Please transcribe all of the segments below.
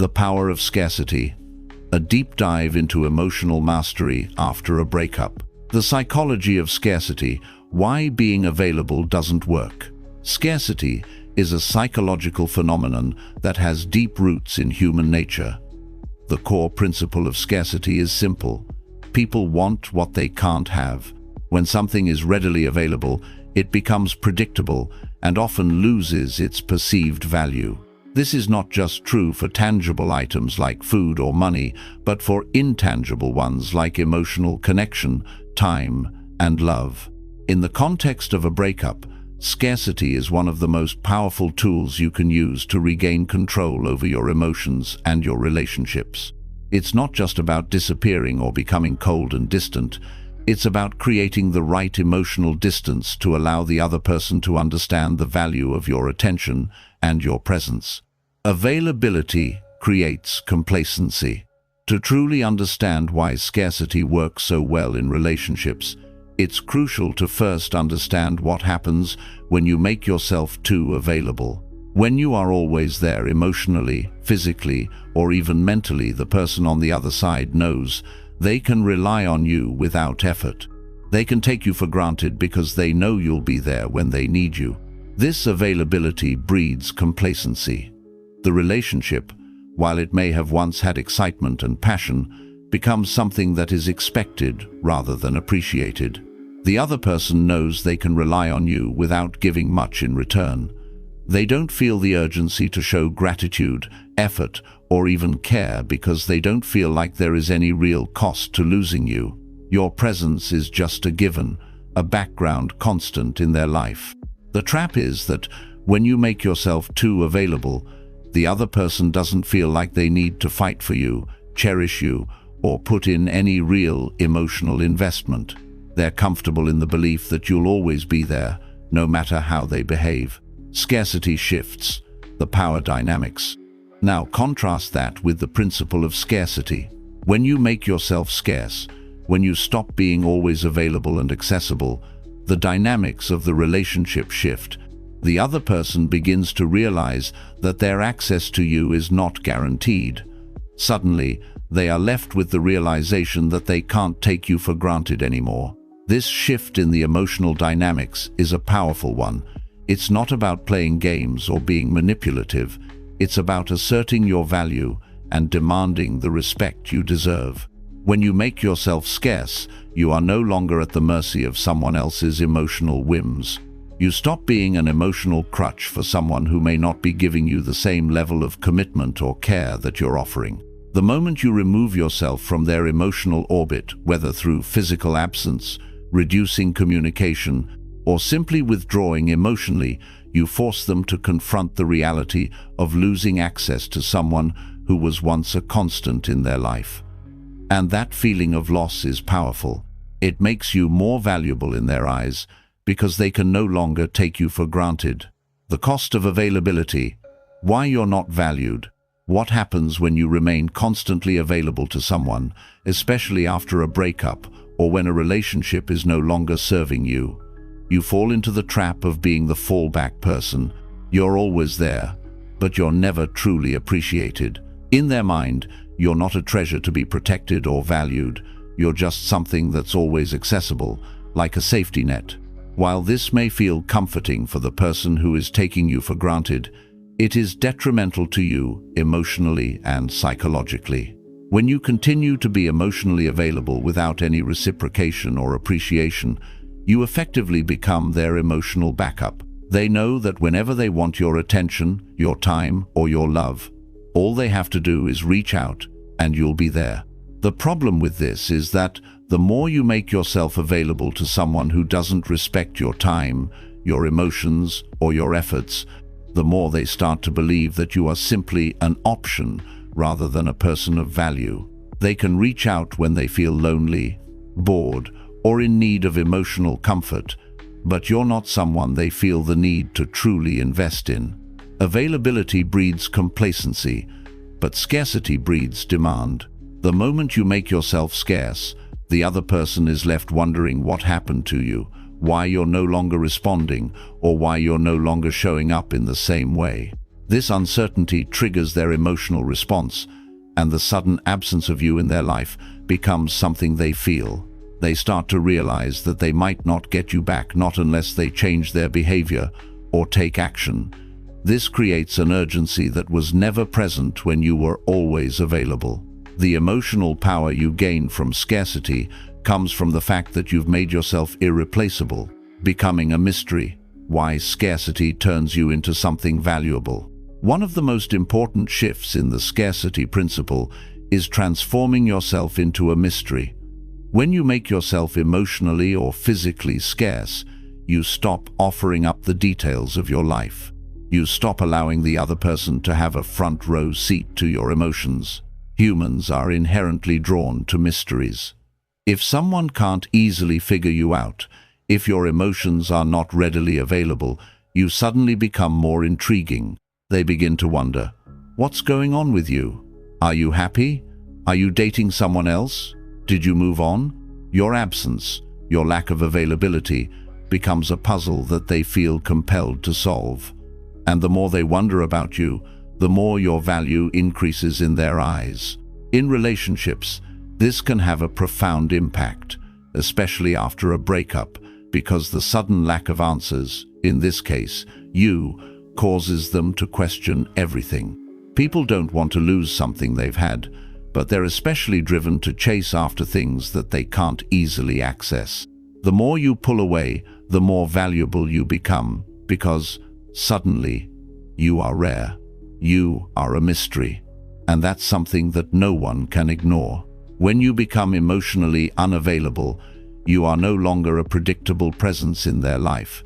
The power of scarcity. A deep dive into emotional mastery after a breakup. The psychology of scarcity. Why being available doesn't work. Scarcity is a psychological phenomenon that has deep roots in human nature. The core principle of scarcity is simple. People want what they can't have. When something is readily available, it becomes predictable and often loses its perceived value. This is not just true for tangible items like food or money, but for intangible ones like emotional connection, time, and love. In the context of a breakup, scarcity is one of the most powerful tools you can use to regain control over your emotions and your relationships. It's not just about disappearing or becoming cold and distant. It's about creating the right emotional distance to allow the other person to understand the value of your attention and your presence. Availability creates complacency. To truly understand why scarcity works so well in relationships, it's crucial to first understand what happens when you make yourself too available. When you are always there emotionally, physically, or even mentally, the person on the other side knows they can rely on you without effort. They can take you for granted because they know you'll be there when they need you. This availability breeds complacency. The relationship, while it may have once had excitement and passion, becomes something that is expected rather than appreciated. The other person knows they can rely on you without giving much in return. They don't feel the urgency to show gratitude, effort, or even care because they don't feel like there is any real cost to losing you. Your presence is just a given, a background constant in their life. The trap is that when you make yourself too available, the other person doesn't feel like they need to fight for you, cherish you, or put in any real emotional investment. They're comfortable in the belief that you'll always be there, no matter how they behave. Scarcity shifts the power dynamics. Now contrast that with the principle of scarcity. When you make yourself scarce, when you stop being always available and accessible, the dynamics of the relationship shift. The other person begins to realize that their access to you is not guaranteed. Suddenly, they are left with the realization that they can't take you for granted anymore. This shift in the emotional dynamics is a powerful one. It's not about playing games or being manipulative. It's about asserting your value and demanding the respect you deserve. When you make yourself scarce, you are no longer at the mercy of someone else's emotional whims. You stop being an emotional crutch for someone who may not be giving you the same level of commitment or care that you're offering. The moment you remove yourself from their emotional orbit, whether through physical absence, reducing communication, or simply withdrawing emotionally, you force them to confront the reality of losing access to someone who was once a constant in their life. And that feeling of loss is powerful. It makes you more valuable in their eyes because they can no longer take you for granted. The cost of availability. Why you're not valued. What happens when you remain constantly available to someone, especially after a breakup or when a relationship is no longer serving you? You fall into the trap of being the fallback person. You're always there, but you're never truly appreciated. In their mind, you're not a treasure to be protected or valued. You're just something that's always accessible, like a safety net. While this may feel comforting for the person who is taking you for granted, it is detrimental to you emotionally and psychologically. When you continue to be emotionally available without any reciprocation or appreciation, you effectively become their emotional backup. They know that whenever they want your attention, your time, or your love, all they have to do is reach out and you'll be there. The problem with this is that the more you make yourself available to someone who doesn't respect your time, your emotions, or your efforts, the more they start to believe that you are simply an option rather than a person of value. They can reach out when they feel lonely, bored, or in need of emotional comfort, but you're not someone they feel the need to truly invest in. Availability breeds complacency, but scarcity breeds demand. The moment you make yourself scarce, the other person is left wondering what happened to you, why you're no longer responding, or why you're no longer showing up in the same way. This uncertainty triggers their emotional response, and the sudden absence of you in their life becomes something they feel. They start to realize that they might not get you back, not unless they change their behavior or take action. This creates an urgency that was never present when you were always available. The emotional power you gain from scarcity comes from the fact that you've made yourself irreplaceable, becoming a mystery. Why scarcity turns you into something valuable. One of the most important shifts in the scarcity principle is transforming yourself into a mystery. When you make yourself emotionally or physically scarce, you stop offering up the details of your life. You stop allowing the other person to have a front row seat to your emotions. Humans are inherently drawn to mysteries. If someone can't easily figure you out, if your emotions are not readily available, you suddenly become more intriguing. They begin to wonder, what's going on with you? Are you happy? Are you dating someone else? Did you move on? Your absence, your lack of availability, becomes a puzzle that they feel compelled to solve. And the more they wonder about you, the more your value increases in their eyes. In relationships, this can have a profound impact, especially after a breakup, because the sudden lack of answers, in this case, you, causes them to question everything. People don't want to lose something they've had, but they're especially driven to chase after things that they can't easily access. The more you pull away, the more valuable you become, because suddenly you are rare. You are a mystery, and that's something that no one can ignore. When you become emotionally unavailable, you are no longer a predictable presence in their life.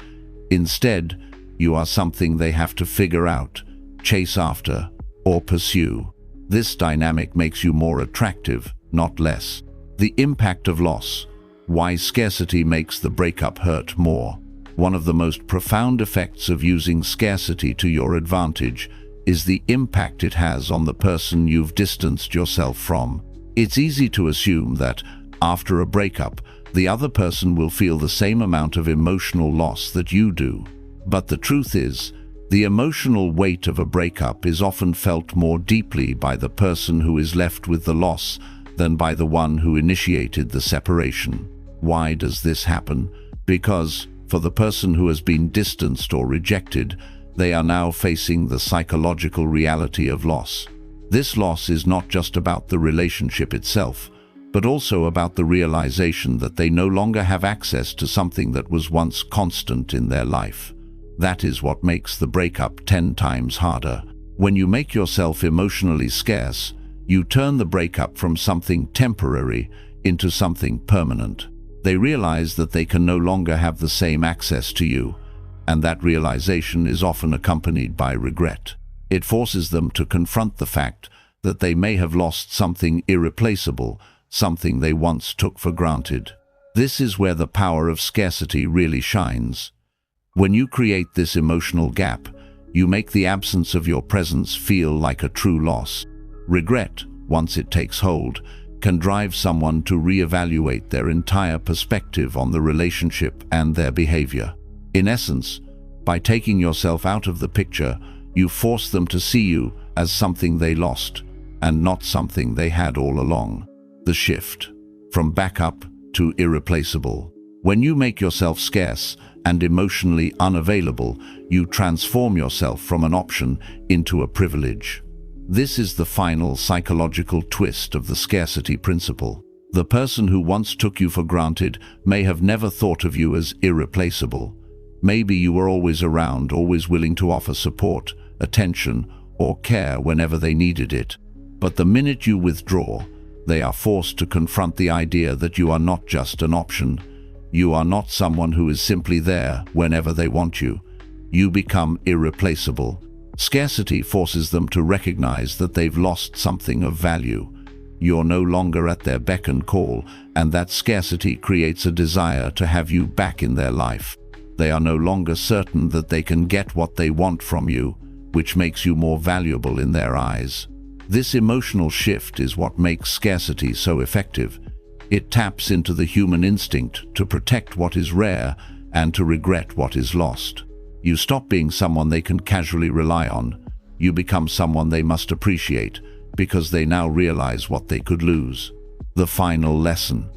Instead, you are something they have to figure out, chase after, or pursue. This dynamic makes you more attractive, not less. The impact of loss. Why scarcity makes the breakup hurt more. One of the most profound effects of using scarcity to your advantage is the impact it has on the person you've distanced yourself from. It's easy to assume that, after a breakup, the other person will feel the same amount of emotional loss that you do. But the truth is, the emotional weight of a breakup is often felt more deeply by the person who is left with the loss than by the one who initiated the separation. Why does this happen? Because, for the person who has been distanced or rejected, they are now facing the psychological reality of loss. This loss is not just about the relationship itself, but also about the realization that they no longer have access to something that was once constant in their life. That is what makes the breakup 10 times harder. When you make yourself emotionally scarce, you turn the breakup from something temporary into something permanent. They realize that they can no longer have the same access to you, and that realization is often accompanied by regret. It forces them to confront the fact that they may have lost something irreplaceable, something they once took for granted. This is where the power of scarcity really shines. When you create this emotional gap, you make the absence of your presence feel like a true loss. Regret, once it takes hold, can drive someone to reevaluate their entire perspective on the relationship and their behavior. In essence, by taking yourself out of the picture, you force them to see you as something they lost, and not something they had all along. The shift from backup to irreplaceable. When you make yourself scarce and emotionally unavailable, you transform yourself from an option into a privilege. This is the final psychological twist of the scarcity principle. The person who once took you for granted may have never thought of you as irreplaceable. Maybe you were always around, always willing to offer support, attention, or care whenever they needed it. But the minute you withdraw, they are forced to confront the idea that you are not just an option. You are not someone who is simply there whenever they want you. You become irreplaceable. Scarcity forces them to recognize that they've lost something of value. You're no longer at their beck and call, and that scarcity creates a desire to have you back in their life. They are no longer certain that they can get what they want from you, which makes you more valuable in their eyes. This emotional shift is what makes scarcity so effective. It taps into the human instinct to protect what is rare and to regret what is lost. You stop being someone they can casually rely on. you become someone they must appreciate because they now realize what they could lose. The final lesson.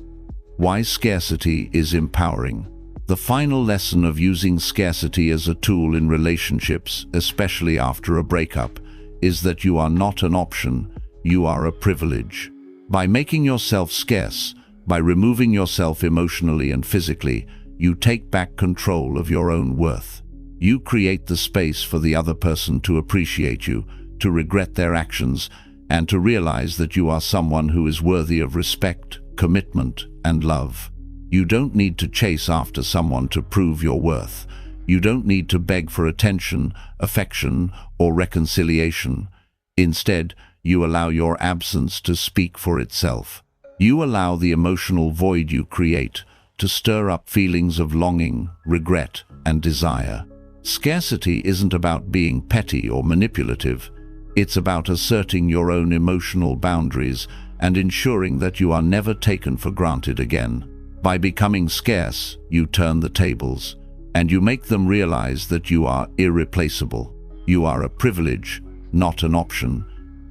Why scarcity is empowering. The final lesson of using scarcity as a tool in relationships, especially after a breakup, is that you are not an option, you are a privilege. By making yourself scarce, by removing yourself emotionally and physically, you take back control of your own worth. You create the space for the other person to appreciate you, to regret their actions, and to realize that you are someone who is worthy of respect, commitment, and love. You don't need to chase after someone to prove your worth. You don't need to beg for attention, affection, or reconciliation. Instead, you allow your absence to speak for itself. You allow the emotional void you create to stir up feelings of longing, regret, and desire. Scarcity isn't about being petty or manipulative. It's about asserting your own emotional boundaries and ensuring that you are never taken for granted again. By becoming scarce, you turn the tables, and you make them realize that you are irreplaceable. You are a privilege, not an option.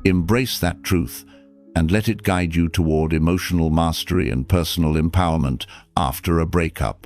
Embrace that truth and let it guide you toward emotional mastery and personal empowerment after a breakup.